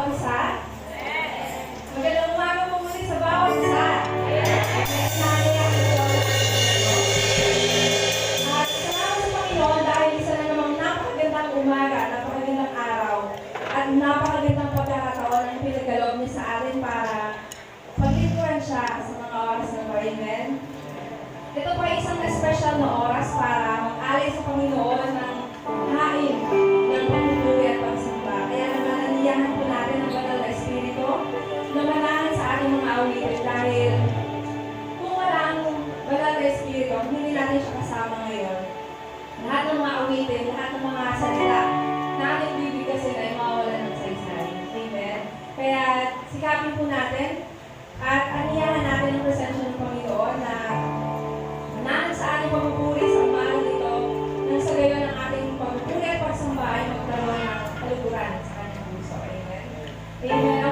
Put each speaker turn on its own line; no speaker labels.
bawat isa? Magandang umaga po muli sa bawat isa. At salamat sa Panginoon dahil isa na namang napakagandang umaga, napakagandang araw, at napakagandang pagkakataon ang pinagkaloob niya sa atin para paglingkuran siya sa mga oras na ito. Amen. Ito po ay isang espesyal na oras para mag-alay sa Panginoon ng hain ng pagpupuri at pagsamba. Kaya naman naniyahan po natin ang banal na Espiritu na manahan sa ating mga awitin dahil kung wala ang banal na Espiritu, hindi natin siya kasama ngayon. Lahat ng mga awitin, lahat ng mga salita na ating bibigkasin ay mawawalan ng saysay. Amen. Kaya sikapin po natin at aniyahan natin ang presensya ng Panginoon na manahan sa ating pagpupuri sa umaga nito nang sa gayon ang ating pagpupuri at pagsamba ay magkaroon ng kaluguran sa kanyang puso. Amen. Amen.